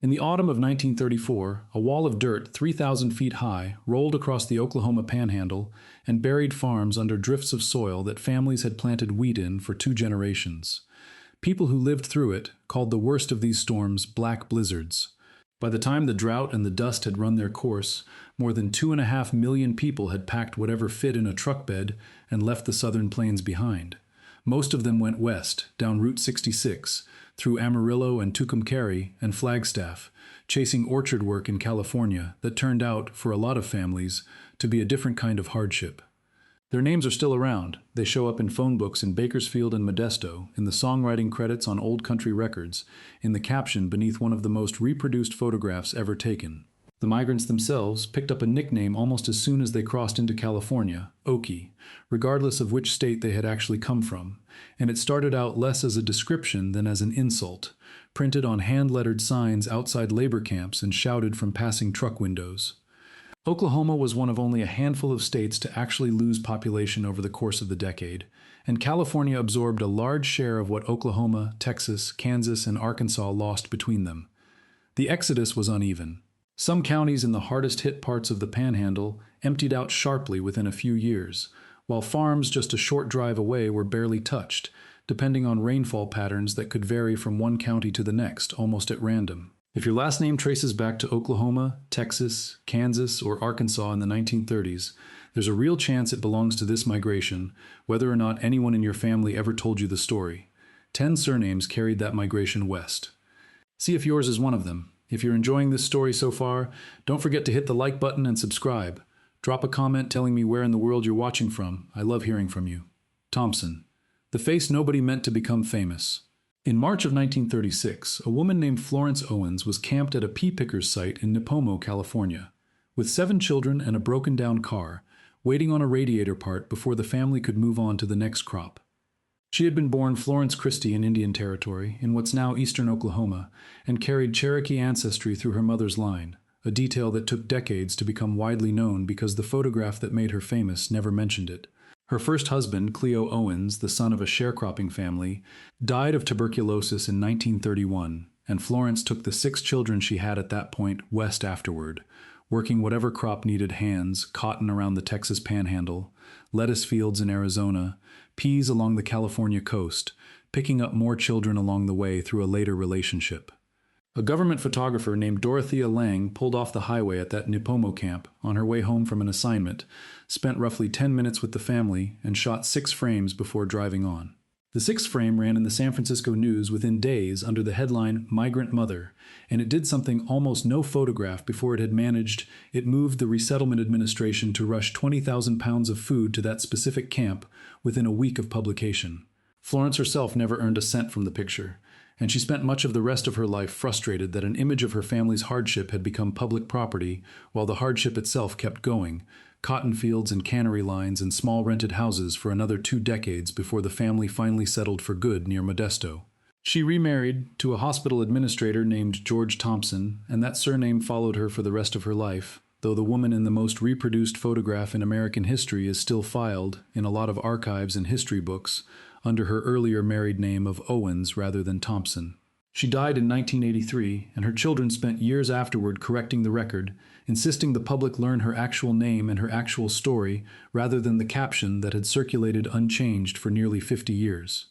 In the autumn of 1934, a wall of dirt 3,000 feet high rolled across the Oklahoma Panhandle and buried farms under drifts of soil that families had planted wheat in for 2 generations. People who lived through it called the worst of these storms black blizzards. By the time the drought and the dust had run their course, more than 2.5 million people had packed whatever fit in a truck bed and left the southern plains behind. Most of them went west, down Route 66, through Amarillo and Tucumcari and Flagstaff, chasing orchard work in California that turned out, for a lot of families, to be a different kind of hardship. Their names are still around. They show up in phone books in Bakersfield and Modesto, in the songwriting credits on old country records, in the caption beneath one of the most reproduced photographs ever taken. The migrants themselves picked up a nickname almost as soon as they crossed into California, Okie, regardless of which state they had actually come from, and it started out less as a description than as an insult, printed on hand-lettered signs outside labor camps and shouted from passing truck windows. Oklahoma was one of only a handful of states to actually lose population over the course of the decade, and California absorbed a large share of what Oklahoma, Texas, Kansas, and Arkansas lost between them. The exodus was uneven. Some counties in the hardest-hit parts of the Panhandle emptied out sharply within a few years, while farms just a short drive away were barely touched, depending on rainfall patterns that could vary from one county to the next, almost at random. If your last name traces back to Oklahoma, Texas, Kansas, or Arkansas in the 1930s, there's a real chance it belongs to this migration, whether or not anyone in your family ever told you the story. 10 surnames carried that migration west. See if yours is one of them. If you're enjoying this story so far, don't forget to hit the like button and subscribe. Drop a comment telling me where in the world you're watching from. I love hearing from you. Thompson. The face nobody meant to become famous. In March of 1936, a woman named Florence Owens was camped at a pea picker's site in Nipomo, California, with 7 children and a broken-down car, waiting on a radiator part before the family could move on to the next crop. She had been born Florence Christie in Indian Territory, in what's now eastern Oklahoma, and carried Cherokee ancestry through her mother's line, a detail that took decades to become widely known because the photograph that made her famous never mentioned it. Her first husband, Cleo Owens, the son of a sharecropping family, died of tuberculosis in 1931, and Florence took the 6 children she had at that point west afterward, working whatever crop needed hands, cotton around the Texas Panhandle, lettuce fields in Arizona, peas along the California coast, picking up more children along the way through a later relationship. A government photographer named Dorothea Lange pulled off the highway at that Nipomo camp on her way home from an assignment, spent roughly 10 minutes with the family, and shot 6 frames before driving on. The 6th frame ran in the San Francisco News within days under the headline Migrant Mother, and it did something almost no photograph before it had managed. It moved the Resettlement Administration to rush 20,000 pounds of food to that specific camp within a week of publication. Florence herself never earned a cent from the picture, and she spent much of the rest of her life frustrated that an image of her family's hardship had become public property while the hardship itself kept going, cotton fields and cannery lines and small rented houses for another 2 decades before the family finally settled for good near Modesto. She remarried to a hospital administrator named George Thompson, and that surname followed her for the rest of her life, though the woman in the most reproduced photograph in American history is still filed, in a lot of archives and history books, under her earlier married name of Owens rather than Thompson. She died in 1983, and her children spent years afterward correcting the record, insisting the public learn her actual name and her actual story rather than the caption that had circulated unchanged for nearly 50 years.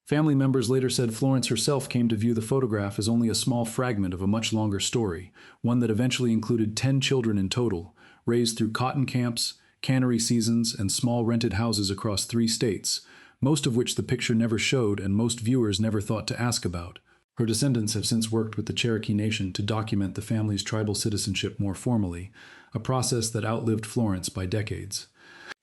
Family members later said Florence herself came to view the photograph as only a small fragment of a much longer story, one that eventually included 10 children in total, raised through cotton camps, cannery seasons, and small rented houses across 3 states, most of which the picture never showed and most viewers never thought to ask about. Her descendants have since worked with the Cherokee Nation to document the family's tribal citizenship more formally, a process that outlived Florence by decades.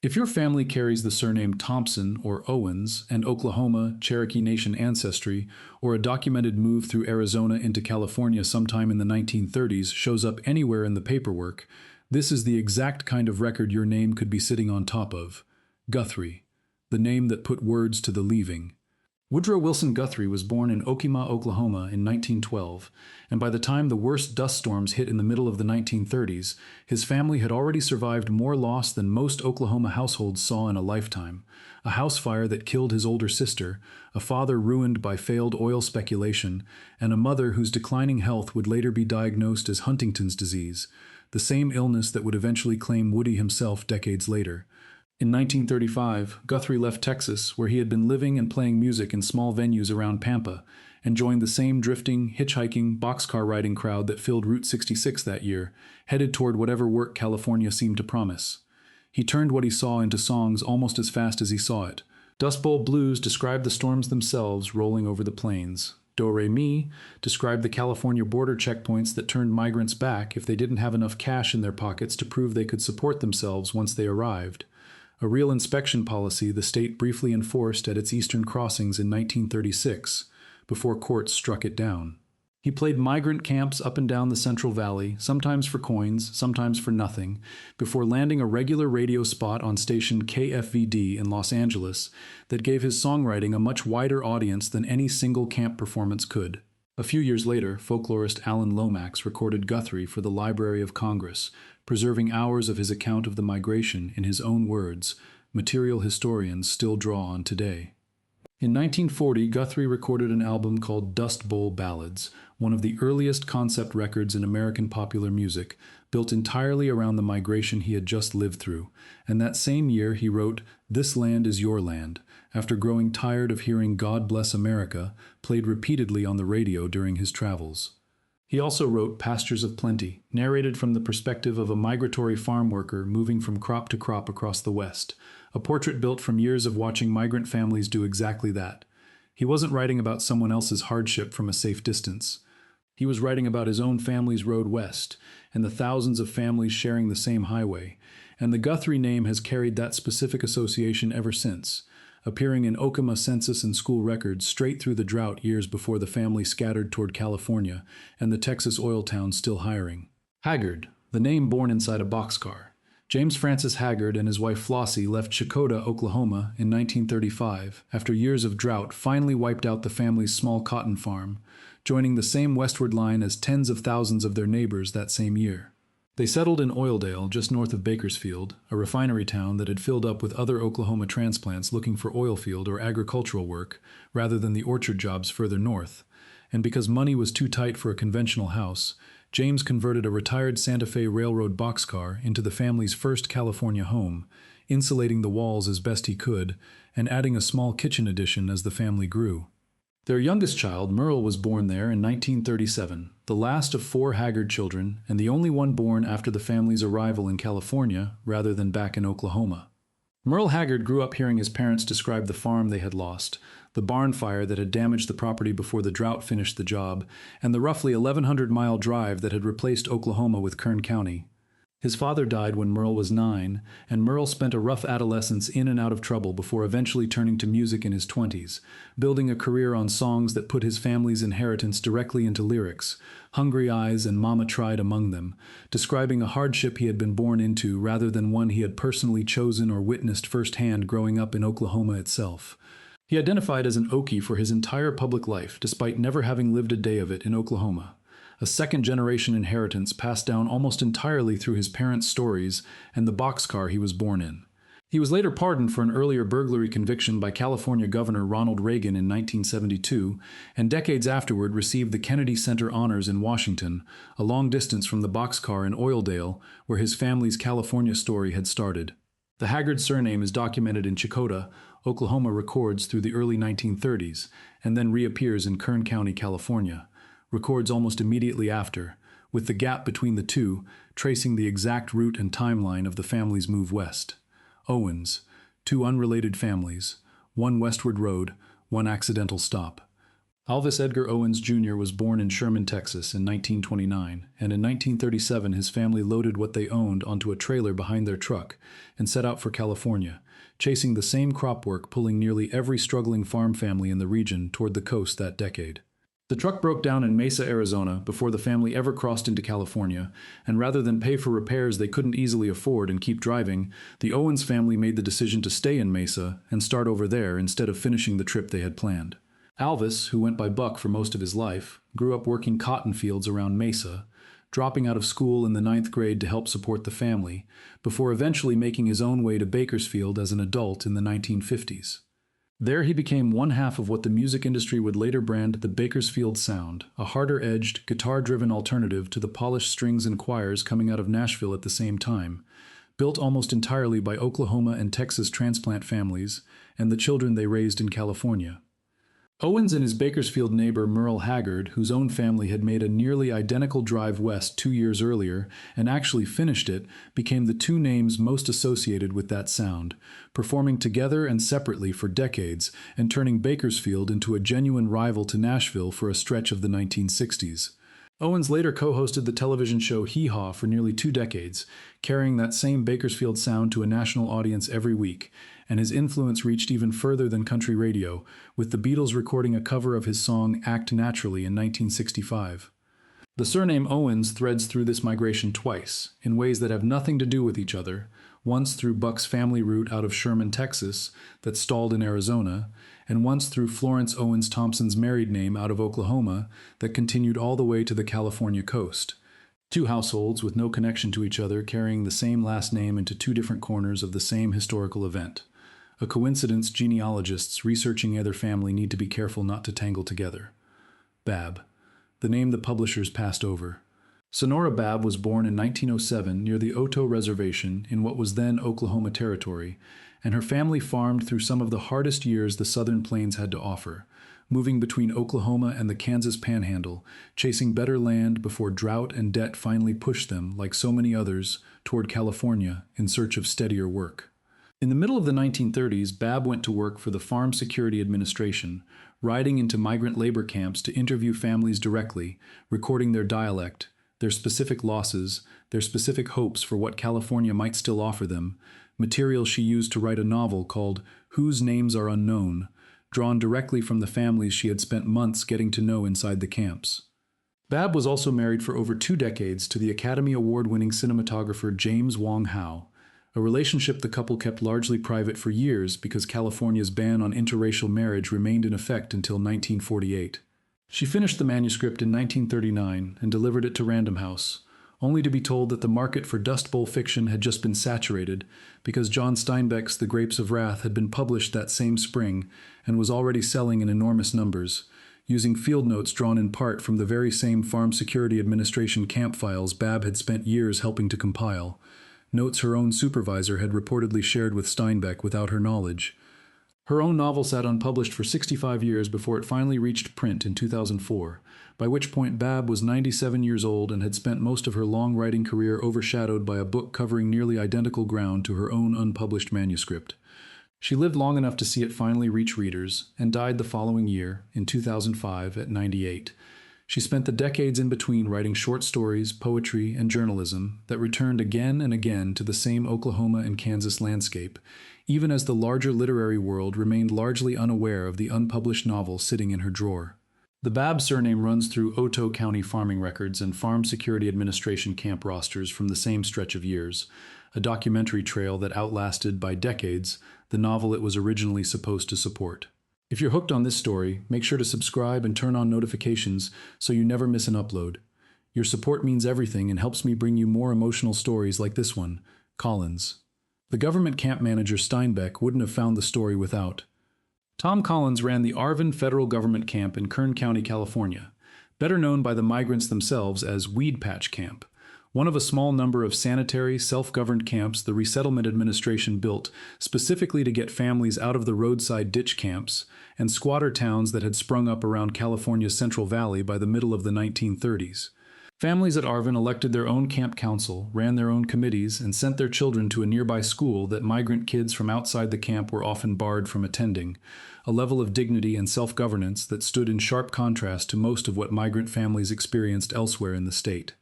If your family carries the surname Thompson or Owens and Oklahoma, Cherokee Nation ancestry, or a documented move through Arizona into California sometime in the 1930s shows up anywhere in the paperwork, this is the exact kind of record your name could be sitting on top of. Guthrie, the name that put words to the leaving. Woodrow Wilson Guthrie was born in Okemah, Oklahoma in 1912, and by the time the worst dust storms hit in the middle of the 1930s, his family had already survived more loss than most Oklahoma households saw in a lifetime, a house fire that killed his older sister, a father ruined by failed oil speculation, and a mother whose declining health would later be diagnosed as Huntington's disease, the same illness that would eventually claim Woody himself decades later. In 1935, Guthrie left Texas, where he had been living and playing music in small venues around Pampa, and joined the same drifting, hitchhiking, boxcar riding crowd that filled Route 66 that year, headed toward whatever work California seemed to promise. He turned what he saw into songs almost as fast as he saw it. Dust Bowl Blues described the storms themselves rolling over the plains. Do Re Mi described the California border checkpoints that turned migrants back if they didn't have enough cash in their pockets to prove they could support themselves once they arrived. A real inspection policy the state briefly enforced at its eastern crossings in 1936, before courts struck it down. He played migrant camps up and down the Central Valley, sometimes for coins, sometimes for nothing, before landing a regular radio spot on station KFVD in Los Angeles that gave his songwriting a much wider audience than any single camp performance could. A few years later, folklorist Alan Lomax recorded Guthrie for the Library of Congress, preserving hours of his account of the migration in his own words, material historians still draw on today. In 1940, Guthrie recorded an album called Dust Bowl Ballads, one of the earliest concept records in American popular music, built entirely around the migration he had just lived through, and that same year he wrote This Land Is Your Land, after growing tired of hearing God Bless America played repeatedly on the radio during his travels. He also wrote Pastures of Plenty, narrated from the perspective of a migratory farm worker moving from crop to crop across the West, a portrait built from years of watching migrant families do exactly that. He wasn't writing about someone else's hardship from a safe distance. He was writing about his own family's road west, and the thousands of families sharing the same highway, and the Guthrie name has carried that specific association ever since, appearing in Okima census and school records straight through the drought years before the family scattered toward California and the Texas oil towns still hiring. Haggard, the name born inside a boxcar. James Francis Haggard and his wife Flossie left Chakotah, Oklahoma in 1935 after years of drought finally wiped out the family's small cotton farm, joining the same westward line as tens of thousands of their neighbors that same year. They settled in Oildale, just north of Bakersfield, a refinery town that had filled up with other Oklahoma transplants looking for oil field or agricultural work, rather than the orchard jobs further north. And because money was too tight for a conventional house, James converted a retired Santa Fe Railroad boxcar into the family's first California home, insulating the walls as best he could, and adding a small kitchen addition as the family grew. Their youngest child, Merle, was born there in 1937, the last of 4 Haggard children and the only one born after the family's arrival in California rather than back in Oklahoma. Merle Haggard grew up hearing his parents describe the farm they had lost, the barn fire that had damaged the property before the drought finished the job, and the roughly 1,100-mile drive that had replaced Oklahoma with Kern County. His father died when Merle was 9, and Merle spent a rough adolescence in and out of trouble before eventually turning to music in his 20s, building a career on songs that put his family's inheritance directly into lyrics, Hungry Eyes and Mama Tried among them, describing a hardship he had been born into rather than one he had personally chosen or witnessed firsthand growing up in Oklahoma itself. He identified as an Okie for his entire public life, despite never having lived a day of it in Oklahoma. A second-generation inheritance passed down almost entirely through his parents' stories and the boxcar he was born in. He was later pardoned for an earlier burglary conviction by California Governor Ronald Reagan in 1972, and decades afterward received the Kennedy Center Honors in Washington, a long distance from the boxcar in Oildale, where his family's California story had started. The Haggard surname is documented in Chakotah, Oklahoma records through the early 1930s, and then reappears in Kern County, California. Records almost immediately after, with the gap between the two tracing the exact route and timeline of the family's move west. Owens, 2 unrelated families, 1 westward road, 1 accidental stop. Alvis Edgar Owens Jr. was born in Sherman, Texas in 1929, and in 1937 his family loaded what they owned onto a trailer behind their truck and set out for California, chasing the same crop work pulling nearly every struggling farm family in the region toward the coast that decade. The truck broke down in Mesa, Arizona, before the family ever crossed into California, and rather than pay for repairs they couldn't easily afford and keep driving, the Owens family made the decision to stay in Mesa and start over there instead of finishing the trip they had planned. Alvis, who went by Buck for most of his life, grew up working cotton fields around Mesa, dropping out of school in the ninth grade to help support the family, before eventually making his own way to Bakersfield as an adult in the 1950s. There he became one half of what the music industry would later brand the Bakersfield sound, a harder-edged, guitar-driven alternative to the polished strings and choirs coming out of Nashville at the same time, built almost entirely by Oklahoma and Texas transplant families and the children they raised in California. Owens and his Bakersfield neighbor Merle Haggard, whose own family had made a nearly identical drive west 2 years earlier and actually finished it, became the two names most associated with that sound, performing together and separately for decades and turning Bakersfield into a genuine rival to Nashville for a stretch of the 1960s. Owens later co-hosted the television show Hee Haw for nearly 2 decades, carrying that same Bakersfield sound to a national audience every week, and his influence reached even further than country radio, with the Beatles recording a cover of his song Act Naturally in 1965. The surname Owens threads through this migration twice, in ways that have nothing to do with each other, once through Buck's family route out of Sherman, Texas, that stalled in Arizona, and once through Florence Owens Thompson's married name out of Oklahoma that continued all the way to the California coast. Two households with no connection to each other carrying the same last name into two different corners of the same historical event. A coincidence genealogists researching either family need to be careful not to tangle together. Babb, the name the publishers passed over. Sonora Babb was born in 1907 near the Oto Reservation in what was then Oklahoma Territory, and her family farmed through some of the hardest years the Southern Plains had to offer, moving between Oklahoma and the Kansas Panhandle, chasing better land before drought and debt finally pushed them, like so many others, toward California in search of steadier work. In the middle of the 1930s, Babb went to work for the Farm Security Administration, riding into migrant labor camps to interview families directly, recording their dialect, their specific losses, their specific hopes for what California might still offer them, material she used to write a novel called Whose Names Are Unknown, drawn directly from the families she had spent months getting to know inside the camps. Babb was also married for over 2 decades to the Academy Award-winning cinematographer James Wong Howe, a relationship the couple kept largely private for years because California's ban on interracial marriage remained in effect until 1948. She finished the manuscript in 1939 and delivered it to Random House, only to be told that the market for Dust Bowl fiction had just been saturated because John Steinbeck's The Grapes of Wrath had been published that same spring and was already selling in enormous numbers, using field notes drawn in part from the very same Farm Security Administration camp files Babb had spent years helping to compile, notes her own supervisor had reportedly shared with Steinbeck without her knowledge. Her own novel sat unpublished for 65 years before it finally reached print in 2004, by which point Babb was 97 years old and had spent most of her long writing career overshadowed by a book covering nearly identical ground to her own unpublished manuscript. She lived long enough to see it finally reach readers, and died the following year, in 2005, at 98. She spent the decades in between writing short stories, poetry, and journalism that returned again and again to the same Oklahoma and Kansas landscape, even as the larger literary world remained largely unaware of the unpublished novel sitting in her drawer. The Babb surname runs through Oto County farming records and Farm Security Administration camp rosters from the same stretch of years, a documentary trail that outlasted by decades the novel it was originally supposed to support. If you're hooked on this story, make sure to subscribe and turn on notifications so you never miss an upload. Your support means everything and helps me bring you more emotional stories like this one, Collins. The government camp manager Steinbeck wouldn't have found the story without. Tom Collins ran the Arvin Federal Government Camp in Kern County, California, better known by the migrants themselves as Weedpatch Camp, one of a small number of sanitary, self-governed camps the Resettlement Administration built specifically to get families out of the roadside ditch camps and squatter towns that had sprung up around California's Central Valley by the middle of the 1930s. Families at Arvin elected their own camp council, ran their own committees, and sent their children to a nearby school that migrant kids from outside the camp were often barred from attending, a level of dignity and self-governance that stood in sharp contrast to most of what migrant families experienced elsewhere in the state.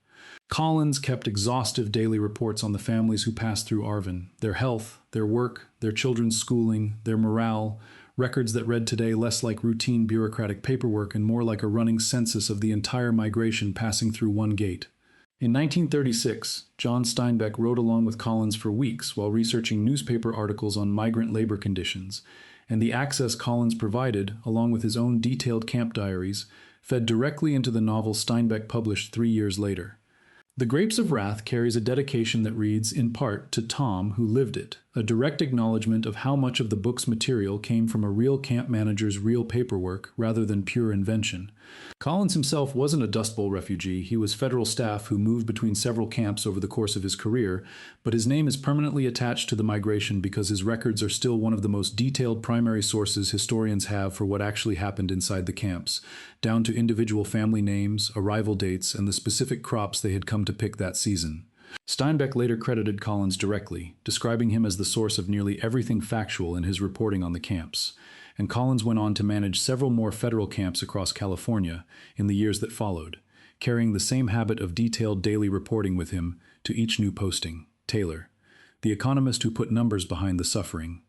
Collins kept exhaustive daily reports on the families who passed through Arvin, their health, their work, their children's schooling, their morale, records that read today less like routine bureaucratic paperwork and more like a running census of the entire migration passing through one gate. In 1936, John Steinbeck rode along with Collins for weeks while researching newspaper articles on migrant labor conditions, and the access Collins provided, along with his own detailed camp diaries, fed directly into the novel Steinbeck published 3 years later. The Grapes of Wrath carries a dedication that reads, in part, to Tom, who lived it, a direct acknowledgement of how much of the book's material came from a real camp manager's real paperwork rather than pure invention. Collins himself wasn't a Dust Bowl refugee. He was federal staff who moved between several camps over the course of his career, but his name is permanently attached to the migration because his records are still one of the most detailed primary sources historians have for what actually happened inside the camps, down to individual family names, arrival dates, and the specific crops they had come to pick that season. Steinbeck later credited Collins directly, describing him as the source of nearly everything factual in his reporting on the camps, and Collins went on to manage several more federal camps across California in the years that followed, carrying the same habit of detailed daily reporting with him to each new posting. Taylor, the economist who put numbers behind the suffering.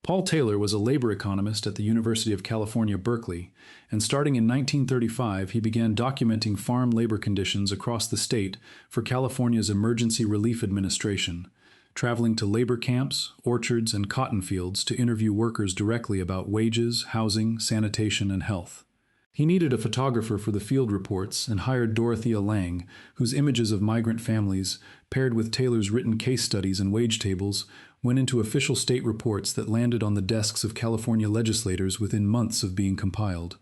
Paul Taylor was a labor economist at the University of California, Berkeley, and starting in 1935, he began documenting farm labor conditions across the state for California's Emergency Relief Administration, traveling to labor camps, orchards, and cotton fields to interview workers directly about wages, housing, sanitation, and health. He needed a photographer for the field reports and hired Dorothea Lange, whose images of migrant families, paired with Taylor's written case studies and wage tables, went into official state reports that landed on the desks of California legislators within months of being compiled.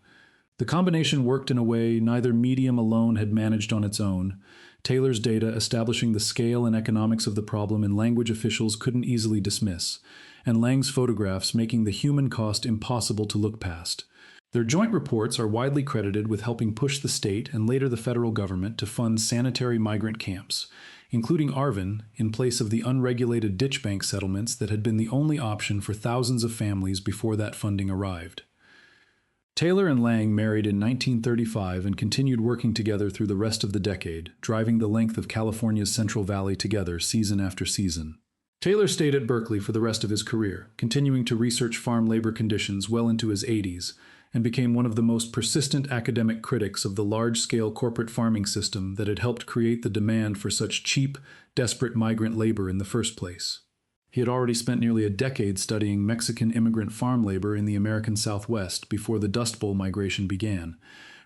The combination worked in a way neither medium alone had managed on its own. Taylor's data establishing the scale and economics of the problem in language officials couldn't easily dismiss, and Lange's photographs making the human cost impossible to look past. Their joint reports are widely credited with helping push the state and later the federal government to fund sanitary migrant camps, including Arvin, in place of the unregulated ditch bank settlements that had been the only option for thousands of families before that funding arrived. Taylor and Lange married in 1935 and continued working together through the rest of the decade, driving the length of California's Central Valley together season after season. Taylor stayed at Berkeley for the rest of his career, continuing to research farm labor conditions well into his 80s, and became one of the most persistent academic critics of the large-scale corporate farming system that had helped create the demand for such cheap, desperate migrant labor in the first place. He had already spent nearly a decade studying Mexican immigrant farm labor in the American Southwest before the Dust Bowl migration began,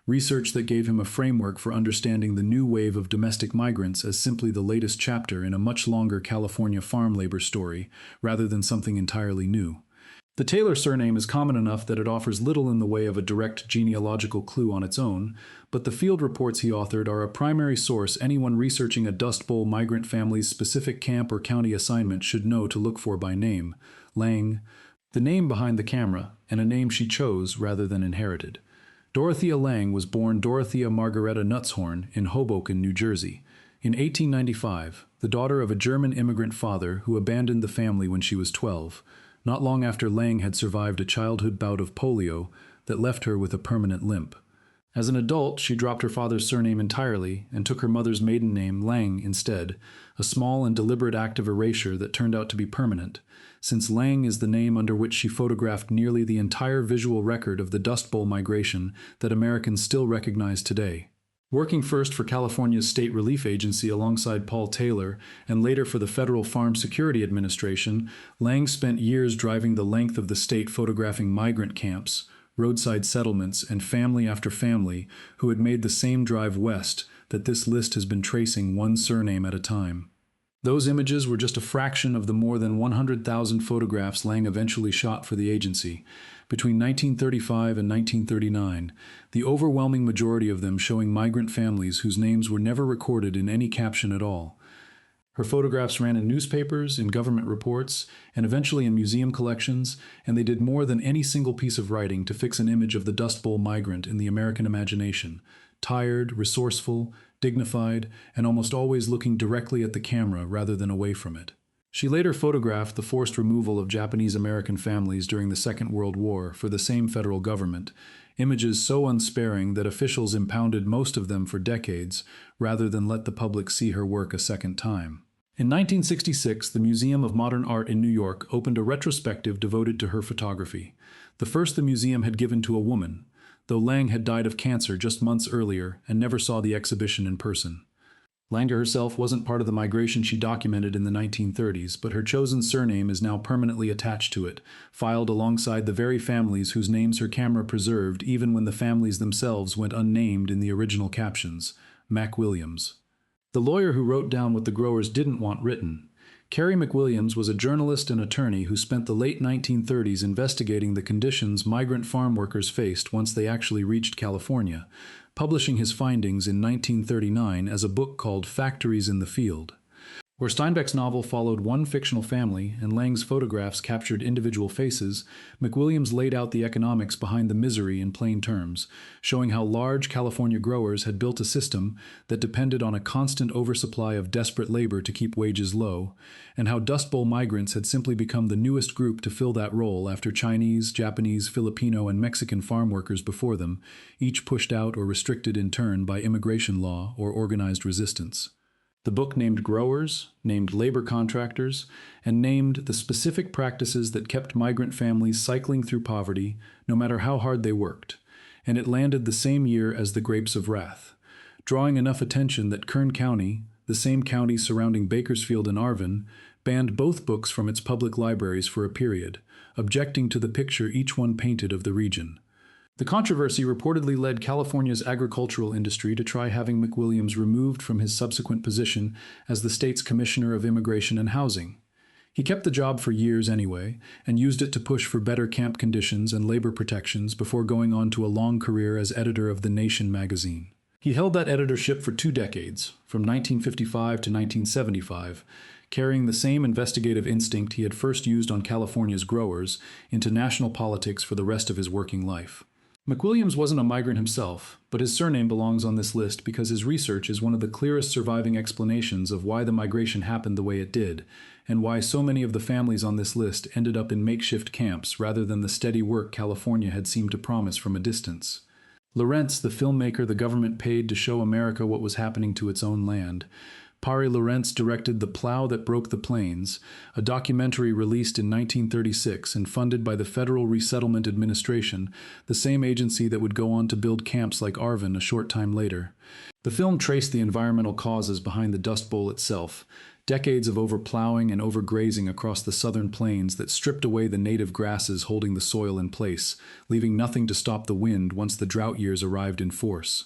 research that gave him a framework for understanding the new wave of domestic migrants as simply the latest chapter in a much longer California farm labor story, rather than something entirely new. The Taylor surname is common enough that it offers little in the way of a direct genealogical clue on its own, but the field reports he authored are a primary source anyone researching a Dust Bowl migrant family's specific camp or county assignment should know to look for by name: Lange, the name behind the camera, and a name she chose rather than inherited. Dorothea Lange was born Dorothea Margareta Nutzhorn in Hoboken, New Jersey, in 1895, the daughter of a German immigrant father who abandoned the family when she was 12. Not long after Lange had survived a childhood bout of polio that left her with a permanent limp. As an adult, she dropped her father's surname entirely and took her mother's maiden name, Lange, instead, a small and deliberate act of erasure that turned out to be permanent, since Lange is the name under which she photographed nearly the entire visual record of the Dust Bowl migration that Americans still recognize today. Working first for California's State Relief Agency alongside Paul Taylor, and later for the Federal Farm Security Administration, Lange spent years driving the length of the state photographing migrant camps, roadside settlements, and family after family who had made the same drive west that this list has been tracing one surname at a time. Those images were just a fraction of the more than 100,000 photographs Lange eventually shot for the agency. Between 1935 and 1939, the overwhelming majority of them showing migrant families whose names were never recorded in any caption at all. Her photographs ran in newspapers, in government reports, and eventually in museum collections, and they did more than any single piece of writing to fix an image of the Dust Bowl migrant in the American imagination: tired, resourceful, dignified, and almost always looking directly at the camera rather than away from it. She later photographed the forced removal of Japanese-American families during the Second World War for the same federal government, images so unsparing that officials impounded most of them for decades rather than let the public see her work a second time. In 1966, the Museum of Modern Art in New York opened a retrospective devoted to her photography, the first the museum had given to a woman, though Lange had died of cancer just months earlier and never saw the exhibition in person. Lange herself wasn't part of the migration she documented in the 1930s, but her chosen surname is now permanently attached to it, filed alongside the very families whose names her camera preserved even when the families themselves went unnamed in the original captions: McWilliams. the lawyer who wrote down what the growers didn't want written. Carrie McWilliams was a journalist and attorney who spent the late 1930s investigating the conditions migrant farm workers faced once they actually reached California, publishing his findings in 1939 as a book called Factories in the Field. Where Steinbeck's novel followed one fictional family and Lange's photographs captured individual faces, McWilliams laid out the economics behind the misery in plain terms, showing how large California growers had built a system that depended on a constant oversupply of desperate labor to keep wages low, and how Dust Bowl migrants had simply become the newest group to fill that role after Chinese, Japanese, Filipino, and Mexican farm workers before them, each pushed out or restricted in turn by immigration law or organized resistance. The book named growers, named labor contractors, and named the specific practices that kept migrant families cycling through poverty, no matter how hard they worked. And it landed the same year as The Grapes of Wrath, drawing enough attention that Kern County, the same county surrounding Bakersfield and Arvin, banned both books from its public libraries for a period, objecting to the picture each one painted of the region. The controversy reportedly led California's agricultural industry to try having McWilliams removed from his subsequent position as the state's Commissioner of Immigration and Housing. He kept the job for years anyway, and used it to push for better camp conditions and labor protections before going on to a long career as editor of The Nation magazine. He held that editorship for 2 decades, from 1955 to 1975, carrying the same investigative instinct he had first used on California's growers into national politics for the rest of his working life. McWilliams wasn't a migrant himself, but his surname belongs on this list because his research is one of the clearest surviving explanations of why the migration happened the way it did, and why so many of the families on this list ended up in makeshift camps rather than the steady work California had seemed to promise from a distance. Lorentz, the filmmaker the government paid to show America what was happening to its own land, Lorentz directed The Plow That Broke the Plains, a documentary released in 1936 and funded by the Federal Resettlement Administration, the same agency that would go on to build camps like Arvin a short time later. The film traced the environmental causes behind the Dust Bowl itself, decades of overplowing and overgrazing across the southern plains that stripped away the native grasses holding the soil in place, leaving nothing to stop the wind once the drought years arrived in force.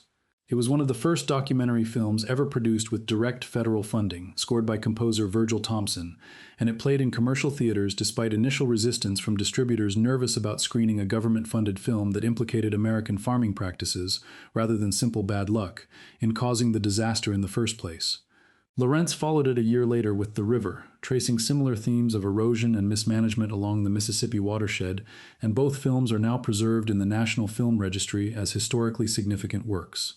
It was one of the first documentary films ever produced with direct federal funding, scored by composer Virgil Thompson, and it played in commercial theaters despite initial resistance from distributors nervous about screening a government-funded film that implicated American farming practices, rather than simple bad luck, in causing the disaster in the first place. Lorentz followed it a year later with The River, tracing similar themes of erosion and mismanagement along the Mississippi watershed, and both films are now preserved in the National Film Registry as historically significant works.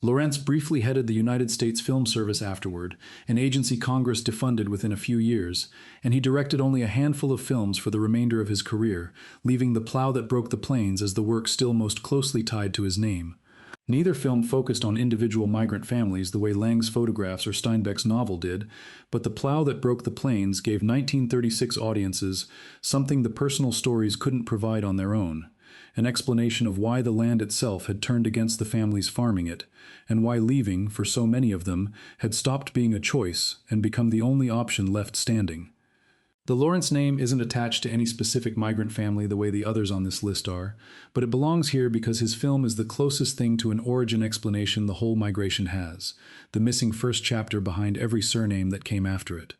Lorentz briefly headed the United States Film Service afterward, an agency Congress defunded within a few years, and he directed only a handful of films for the remainder of his career, leaving The Plow That Broke the Plains as the work still most closely tied to his name. Neither film focused on individual migrant families the way Lange's photographs or Steinbeck's novel did, but The Plow That Broke the Plains gave 1936 audiences something the personal stories couldn't provide on their own. An explanation of why the land itself had turned against the families farming it, and why leaving, for so many of them, had stopped being a choice and become the only option left standing. The Lorentz name isn't attached to any specific migrant family the way the others on this list are, but it belongs here because his film is the closest thing to an origin explanation the whole migration has, the missing first chapter behind every surname that came after it.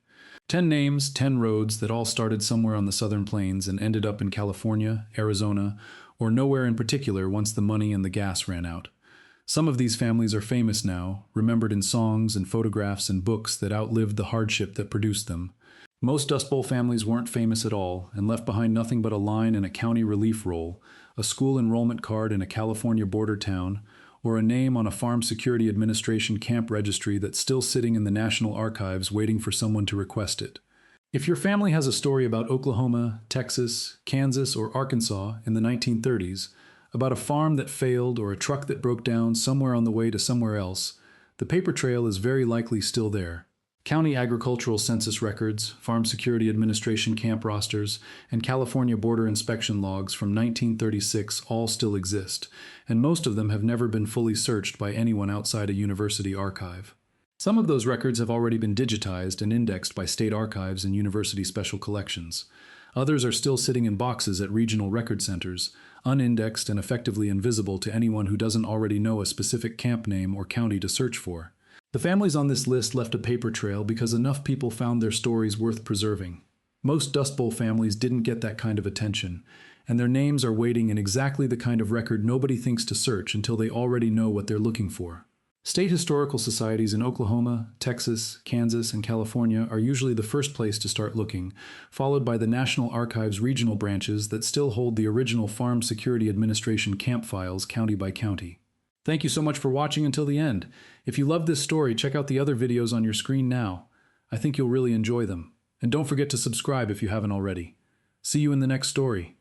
10 names, 10 roads that all started somewhere on the southern plains and ended up in California, Arizona, or nowhere in particular once the money and the gas ran out. Some of these families are famous now, remembered in songs and photographs and books that outlived the hardship that produced them. Most Dust Bowl families weren't famous at all and left behind nothing but a line in a county relief roll, a school enrollment card in a California border town, or a name on a Farm Security Administration camp registry that's still sitting in the National Archives waiting for someone to request it. If your family has a story about Oklahoma, Texas, Kansas, or Arkansas in the 1930s, about a farm that failed or a truck that broke down somewhere on the way to somewhere else, the paper trail is very likely still there. County agricultural census records, Farm Security Administration camp rosters, and California border inspection logs from 1936 all still exist, and most of them have never been fully searched by anyone outside a university archive. Some of those records have already been digitized and indexed by state archives and university special collections. Others are still sitting in boxes at regional record centers, unindexed and effectively invisible to anyone who doesn't already know a specific camp name or county to search for. The families on this list left a paper trail because enough people found their stories worth preserving. Most Dust Bowl families didn't get that kind of attention, and their names are waiting in exactly the kind of record nobody thinks to search until they already know what they're looking for. State historical societies in Oklahoma, Texas, Kansas, and California are usually the first place to start looking, followed by the National Archives regional branches that still hold the original Farm Security Administration camp files county by county. Thank you so much for watching until the end. If you loved this story, check out the other videos on your screen now. I think you'll really enjoy them. And don't forget to subscribe if you haven't already. See you in the next story.